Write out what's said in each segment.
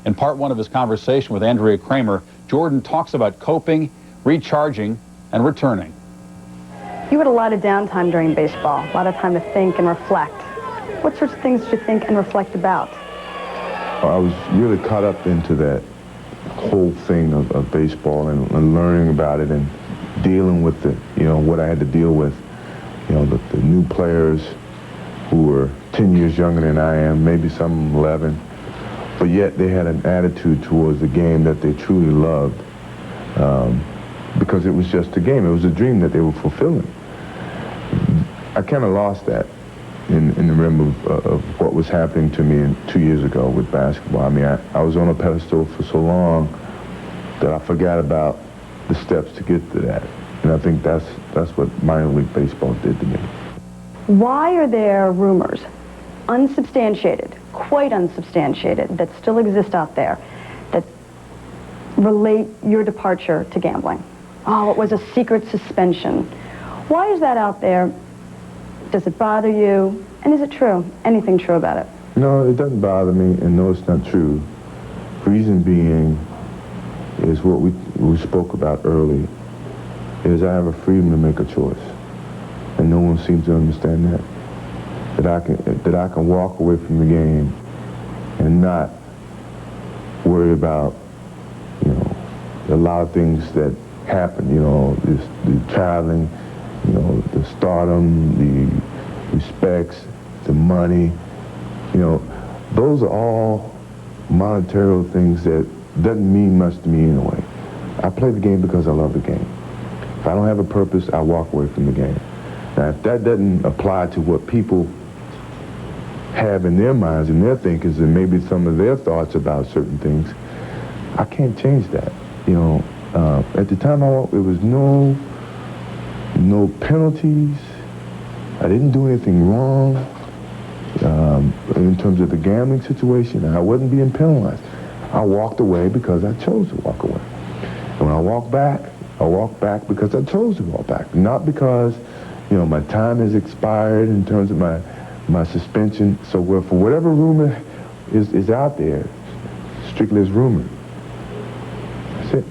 In part one of his conversation with Andrea Kremer, Jordan talks about coping, recharging, and returning. You had a lot of downtime during baseball, a lot of time to think and reflect. What sorts of things did you think and reflect about? I was really caught up into that whole thing of baseball and learning about it and dealing with it, what I had to deal with. The new players who were 10 years younger than I am, maybe some 11, but yet they had an attitude towards the game that they truly loved, because it was just a game. It was a dream that they were fulfilling. I kind of lost that in the realm of what was happening to me 2 years ago with basketball. I mean, I was on a pedestal for so long that I forgot about the steps to get to that. And I think that's what minor league baseball did to me. Why are there rumors, unsubstantiated, quite unsubstantiated, that still exist out there that relate your departure to gambling? Oh, it was a secret suspension. Why is that out there? Does it bother you? And is it true? Anything true about it? No, it doesn't bother me, and no, it's not true. Reason being is what we spoke about early, is I have a freedom to make a choice. And no one seems to understand that. That I can walk away from the game and not worry about, a lot of things that happen, the traveling, the stardom, the respects, the money, those are all monetary things that doesn't mean much to me anyway. I play the game because I love the game. If I don't have a purpose, I walk away from the game. Now, if that doesn't apply to what people have in their minds and their thinkings and maybe some of their thoughts about certain things, I can't change that. At the time there was no penalties. I didn't do anything wrong in terms of the gambling situation. I wasn't being penalized. I walked away because I chose to walk away. And when I walk back because I chose to walk back, not because my time has expired in terms of my suspension. So for whatever rumor is out there, strictly as rumor. That's it.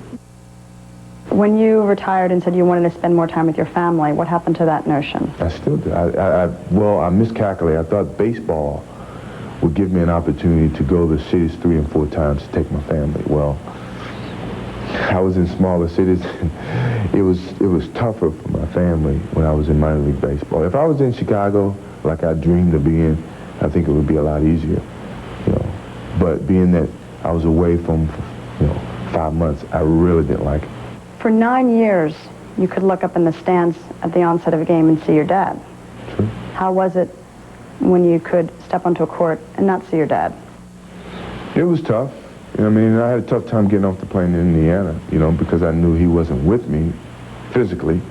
When you retired and said you wanted to spend more time with your family, what happened to that notion? I still do. I miscalculated. I thought baseball would give me an opportunity to go to cities 3 and 4 times to take my family. Well, I was in smaller cities. It was tougher for my family when I was in minor league baseball. If I was in Chicago, like I dreamed of being, I think it would be a lot easier. But being that I was away from 5 months, I really didn't like it. For 9 years, you could look up in the stands at the onset of a game and see your dad. True. How was it when you could step onto a court and not see your dad? It was tough. I mean, I had a tough time getting off the plane in Indiana, because I knew he wasn't with me physically.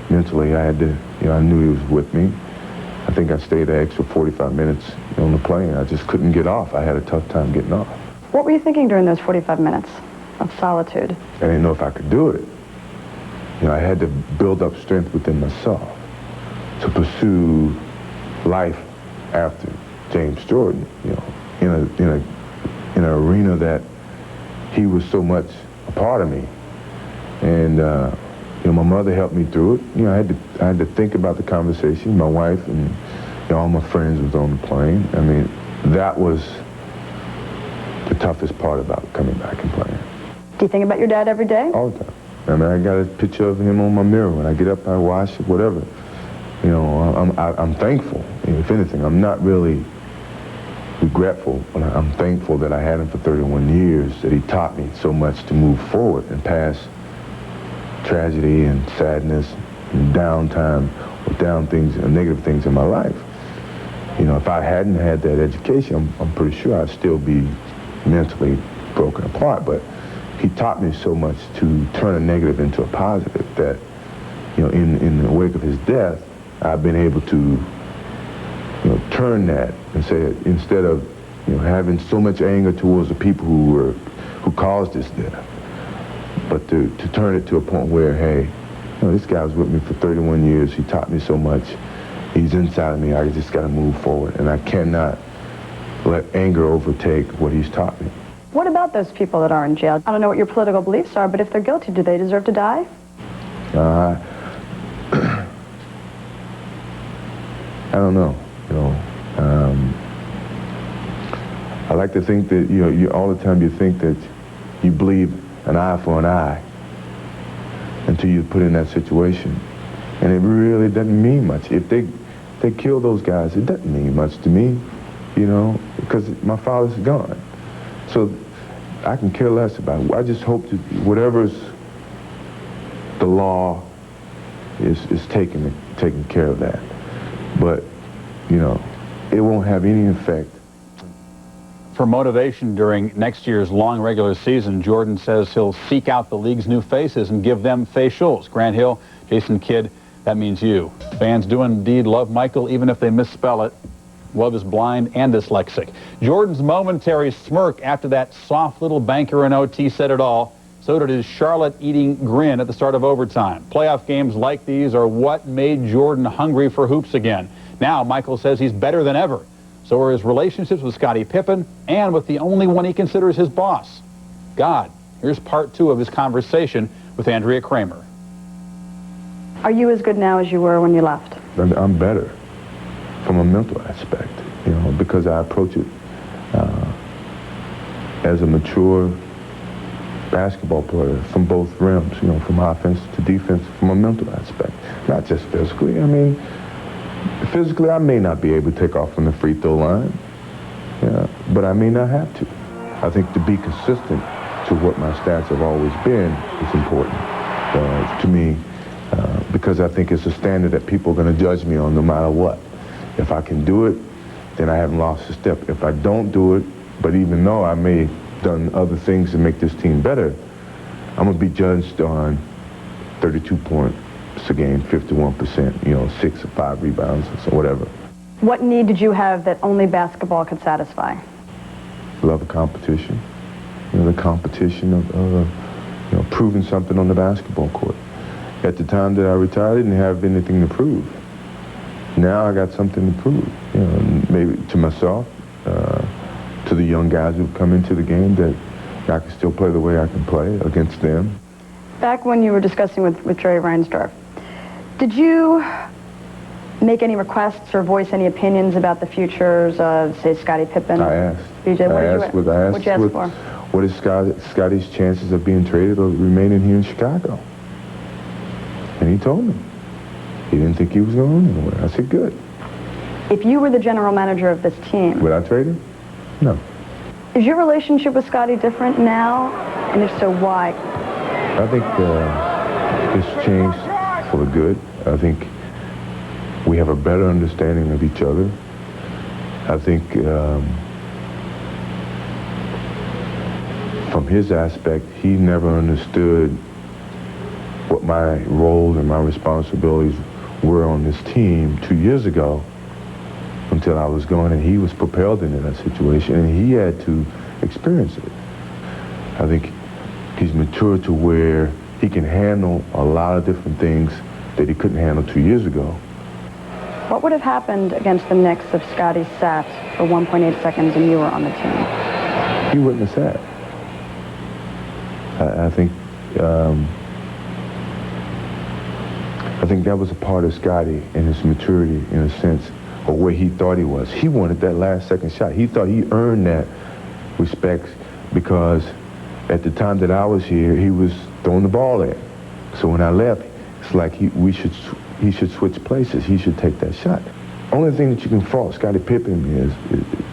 Mentally, I knew he was with me. I think I stayed an extra 45 minutes on the plane. I just couldn't get off. I had a tough time getting off. What were you thinking during those 45 minutes of solitude? I didn't know if I could do it. I had to build up strength within myself to pursue life after James Jordan, in an arena that he was so much a part of me. And my mother helped me through it. I had to think about the conversation. My wife and all my friends was on the plane. I mean, that was the toughest part about coming back and playing. Do you think about your dad every day? All the time. I mean, I got a picture of him on my mirror. When I get up, I wash it, whatever. I'm thankful. If anything, I'm not really regretful, but I'm thankful that I had him for 31 years, that he taught me so much to move forward and past tragedy and sadness and downtime or down things and negative things in my life. If I hadn't had that education, I'm pretty sure I'd still be mentally broken apart. But he taught me so much to turn a negative into a positive that, in the wake of his death, I've been able to, turn that and say, instead of, having so much anger towards the people who caused his death, but to turn it to a point where, hey, this guy was with me for 31 years. He taught me so much. He's inside of me. I just got to move forward, and I cannot let anger overtake what he's taught me. What about those people that are in jail? I don't know what your political beliefs are, but if they're guilty, do they deserve to die? I don't know. I like to think that you all the time you think that you believe an eye for an eye until you put in that situation, and it really doesn't mean much. If they kill those guys, it doesn't mean much to me, because my father's gone, so I can care less about it. I just hope that whatever's the law is taking care of that. But, it won't have any effect. For motivation during next year's long regular season, Jordan says he'll seek out the league's new faces and give them facials. Grant Hill, Jason Kidd, that means you. Fans do indeed love Michael, even if they misspell it. Love is blind and dyslexic. Jordan's momentary smirk after that soft little banker in OT said it all. So did his Charlotte-eating grin at the start of overtime. Playoff games like these are what made Jordan hungry for hoops again. Now, Michael says he's better than ever. So are his relationships with Scottie Pippen and with the only one he considers his boss, God. Here's part 2 of his conversation with Andrea Kremer. Are you as good now as you were when you left? I'm better from a mental aspect, because I approach it as a mature basketball player from both rims, from offense to defense, from a mental aspect, not just physically. I mean, physically, I may not be able to take off from the free throw line, but I may not have to. I think to be consistent to what my stats have always been is important to me, because I think it's a standard that people are going to judge me on no matter what. If I can do it, then I haven't lost a step. If I don't do it, but even though I may have done other things to make this team better, I'm going to be judged on 32 points a game, 51%, 6 or 5 rebounds, or whatever. What need did you have that only basketball could satisfy? Love of competition. The competition of proving something on the basketball court. At the time that I retired, I didn't have anything to prove. Now I got something to prove, maybe to myself, to the young guys who come into the game, that I can still play the way I can play against them. Back when you were discussing with Jerry Reinsdorf, did you make any requests or voice any opinions about the futures of, say, Scottie Pippen? I asked. You did? What'd you ask for? What is Scottie's chances of being traded or remaining here in Chicago? And he told me. He didn't think he was going anywhere. I said, good. If you were the general manager of this team... Would I trade him? No. Is your relationship with Scottie different now? And if so, why? I think it's changed for the good. I think we have a better understanding of each other. I think from his aspect, he never understood what my role and my responsibilities were on this team 2 years ago, until I was gone, and he was propelled into that situation, and he had to experience it. I think he's mature to where he can handle a lot of different things that he couldn't handle 2 years ago. What would have happened against the Knicks if Scottie sat for 1.8 seconds and you were on the team? He wouldn't have sat. I think that was a part of Scottie and his maturity, in a sense, or where he thought he was. He wanted that last second shot. He thought he earned that respect because at the time that I was here, he was throwing the ball in. So when I left, it's like he should switch places. He should take that shot. Only thing that you can fault Scottie Pippen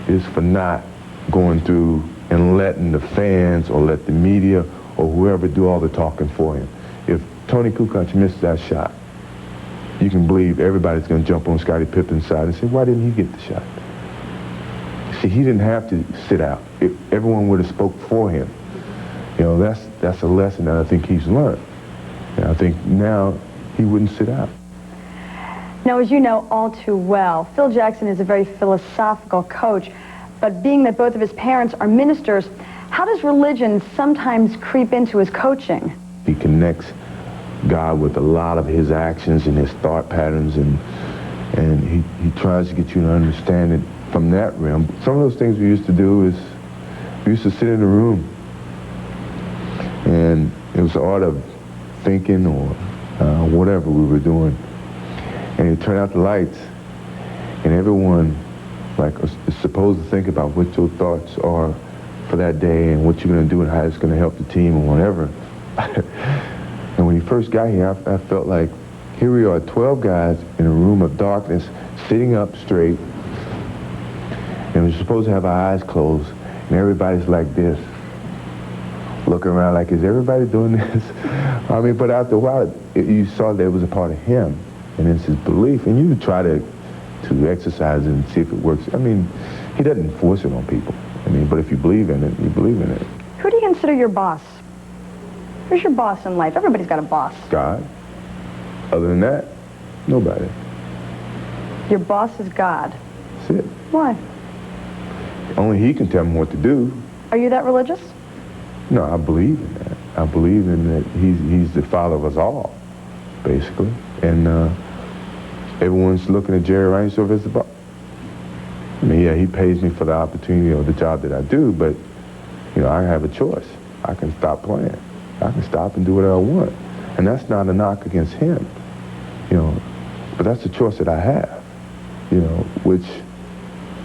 is for not going through and letting the fans or let the media or whoever do all the talking for him. If Tony Kukoc missed that shot, you can believe everybody's going to jump on Scottie Pippen's side and say, why didn't he get the shot? See, he didn't have to sit out. Everyone would have spoke for him. That's a lesson that I think he's learned. And I think now he wouldn't sit out. Now, as you know all too well, Phil Jackson is a very philosophical coach, but being that both of his parents are ministers, how does religion sometimes creep into his coaching? He connects God with a lot of his actions and his thought patterns, and he tries to get you to understand it from that realm. Some of those things we used to do is we used to sit in a room, and it was the art of thinking or whatever we were doing. And you turn out the lights, and everyone is supposed to think about what your thoughts are for that day and what you're going to do and how it's going to help the team or whatever. And when he first got here, I felt like, here we are, 12 guys in a room of darkness, sitting up straight, and we're supposed to have our eyes closed, and everybody's like this, looking around like, is everybody doing this? I mean, but after a while, you saw that it was a part of him, and it's his belief, and you try to exercise it and see if it works. I mean, he doesn't force it on people. I mean, but if you believe in it, you believe in it. Who do you consider your boss? Who's your boss in life? Everybody's got a boss. God. Other than that, nobody. Your boss is God. That's it. Why? Only he can tell me what to do. Are you that religious? No, I believe in that. I believe in that he's the father of us all, basically. And everyone's looking at Jerry Reinsdorf as the boss. I mean, yeah, he pays me for the opportunity or the job that I do, but, you know, I have a choice. I can stop playing. I can stop and do whatever I want. And that's not a knock against him, you know, but that's the choice that I have, you know, which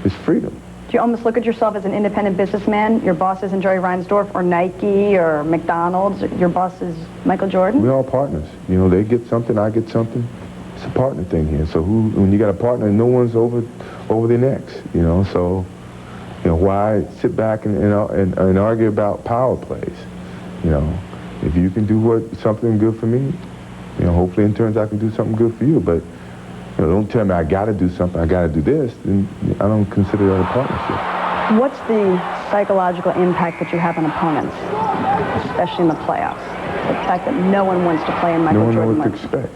is freedom. Do you almost look at yourself as an independent businessman? Your boss isn't Jerry Reinsdorf or Nike or McDonald's. Your boss is Michael Jordan? We're all partners. You know, they get something, I get something. It's a partner thing here. So when you got a partner, no one's over their necks, you know. So, you know, why sit back and argue about power plays, you know? If you can do something good for me, you know, hopefully in turns I can do something good for you. But, you know, don't tell me I got to do something, I got to do this, then I don't consider that a partnership. What's the psychological impact that you have on opponents, especially in the playoffs? The fact that no one wants to play in Michael Jordan. No one knows what to expect.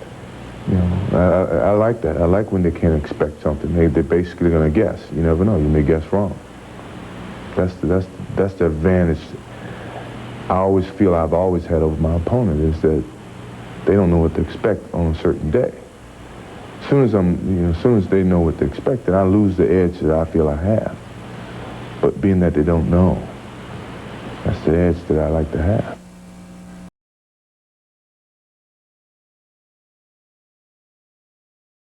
You know, I like that. I like when they can't expect something. They're basically going to guess. You never know. You may guess wrong. That's the advantage I always feel I've always had over my opponent, is that they don't know what to expect on a certain day. As soon as they know what to expect, then I lose the edge that I feel I have. But being that they don't know, that's the edge that I like to have.